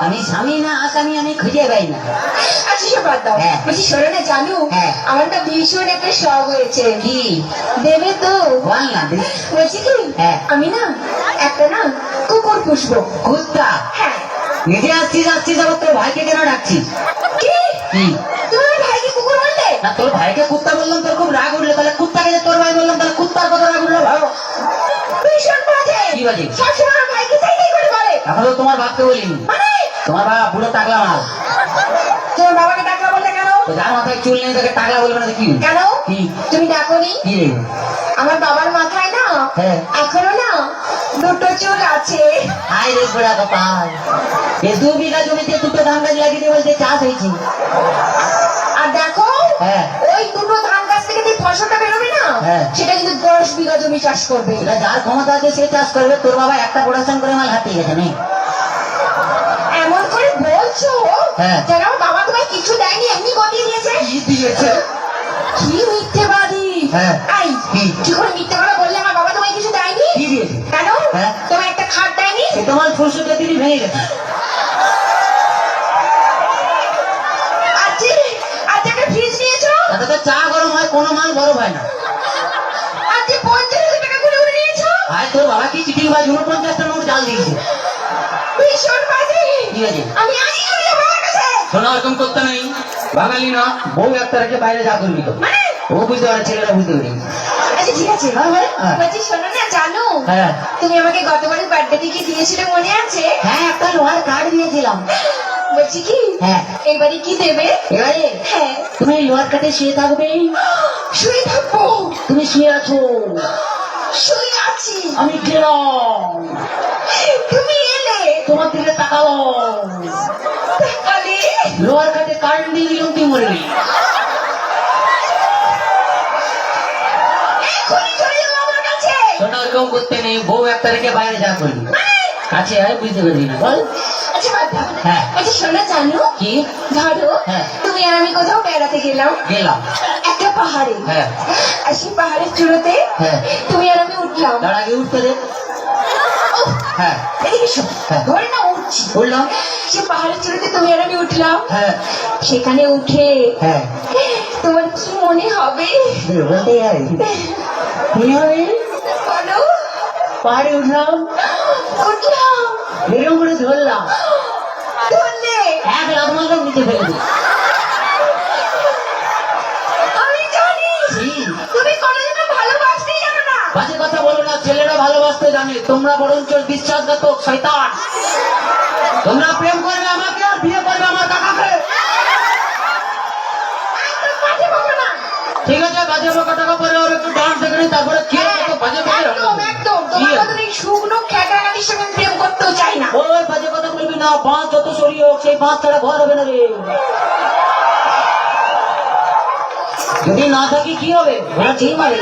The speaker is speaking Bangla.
আমি স্বামী না আসামি আমি খুঁজে পাই না। আচ্ছা সে বাদ দাও, বলছি শোনো না জানু, আমার না ভীষণ একটা শখ হয়েছে। কি দেবে তো? বল না। বলছি কি আমি না একটা না কুকুর পুষবো। কুত্তা? হ্যাঁ। নিজে আসছিস আসছিস আবার তোর ভাইকে কেন ডাকছিস? কি কি তুমি আমার ভাইকে কুকুর বললে? না, তোর ভাইকে কুত্তা বললাম তোর খুব রাগ উঠলো, তাহলে কুত্তাকে যে তোর ভাই বললাম তাহলে কুত্তার কথা রাগ উঠলো ভালো। ভীষণ বাজে। কি বাজে? সবসময় আমার ভাইকে চাই চাই করে বলে। এখন তো তোমার বাপকে বলিনি। মানে তোমার বাবা পুরো টাকলা মাল। তোমার বাবাকে ডাকলা বললে কেন? যার মাথায় চুল নেই তাকে টাকলা বলবে না কি? কেন? কি তুমি ডাকোনি? কি রে? আমার বাবার মাথায় না এখনো না দুটো চুল আছে। হাই রে বড়া কপাল, এই 2 বিঘা জমিতে দুটো ধান গাছ লাগিয়ে দিয়ে বলতে চাষ হয়েছে। আর দেখো ওই দুটো ধান গাছ থেকে যে ফসলটা বেরোবে না সেটা কিন্তু 10 বিঘা জমি চাষ করবে। যার ক্ষমতা আছে সে চাষ করবে। তোর বাবা একটা প্রোডাকশন করে মাল হাতিয়ে গেছে নেই? এমন করে বলছো যেন আমার বাবা তোমায় কিছু দেয়নি, এমনি গতিয়ে দিয়েছে। কি দিয়েছে? কি মিথ্যেবাদী! এই কি করে মিথ্যে কথা বললে আমার বাবা তোমায় কিছু দেয়নি? কি দিয়েছে? কেন তোমায় একটা খাট দেয়নি? সে তোমার ফুলসুতে তিনি ভেঙে গেছে। আজকে একটা ফ্রিজ নিয়েছো? তাতে তো চা গরম হয়, কোনো মাল গরম হয় না। আজকে 50,000 টাকা করে উড়ে নিয়েছো? ভাই তোর বাবা কি চিঠি বা 49টা নোট জাল দিয়েছে। ভীষণ বাজে। ঠিক আছে আমি আজই চলে যাবো আমার কাছে। শোনা, এরকম করতে নেই। বাঙালি না, বউ একটা রেখে বাইরে যা করবি তো। মানে ও বুঝতে পারে, ছেলেরা বুঝতে পারি। আচ্ছা ঠিক আছে। বলছি শোনো না জানো, তুমি আমাকে গতবারের বার্থডে কি দিয়েছিলে মনে আছে? হ্যাঁ, একটা লোহার কার্ড দিয়েছিলাম। বলছি কি এবারে কি দেবে? এবারে তুমি লোহার কার্ডে শুয়ে থাকবে। শুয়ে থাকবো? তুমি শুয়ে আছো, শুয়ে আছি। আমি গেলাম, তুমি এলে, তোমার দিকে তাকালাম, তাকালে লোহার কার্ডে কার্ড দিয়ে দিলাম, তুই মরবি। এখনই চলে যাবো আমার কাছে। শোনা, ওরকম করতে নেই। বউ একটা রেখে বাইরে যা করবি। কাছে আয়, বুঝতে পারবি না বল। আচ্ছা বাদ দাও। আচ্ছা শোনো জানো কি? ধরো তুমি আর আমি কোথাও বেড়াতে গেলাম একটা পাহাড়ে। আর সেই পাহাড়ের চূড়োতে তুমি আর আমি উঠলাম। তার আগে উঠতে দে। এদিকে শোন, ধরে না উঠছি, উঠলাম। সে পাহাড়ের চূড়োতে তুমি আর আমি উঠলাম। সেখানে উঠে তোমার কি মনে হবে? বলতে কি হবে? বলো। পাহাড়ে উঠলাম, উঠলাম, এরকম করে ধরলাম, ধরলে 1 লাখ মারলাম, নিচে ফেলে দিই। আমি জানি তুমি কোনোদিনও ভালোবাসতেই জানো না। বাজে কথা বলো না, ছেলেরা ভালোবাসতে জানে, তোমরা বরঞ্চ বিশ্বাসঘাতক শয়তান। তোমরা প্রেম করবে আমাকে আর বিয়ে করবে আমার কাকাকে। একদম বাজে বকো না। ঠিক আছে, বাজে বকা টাকা পরে ওর একটু ডান্স দেখে তারপরে কি বাজে একদম একদম তোমার মতন এই শুকনো খ্যাটানাটির সঙ্গে আমি প্রেম করতেও চাই না। ওই বাজে কথা বলবি না। বাঁশ যত সরিয়ে হোক, সেই বাঁশ ছাড়া ঘর হবে না রে। যদি না থাকি কি হবে? ওরা ঠিক মারে।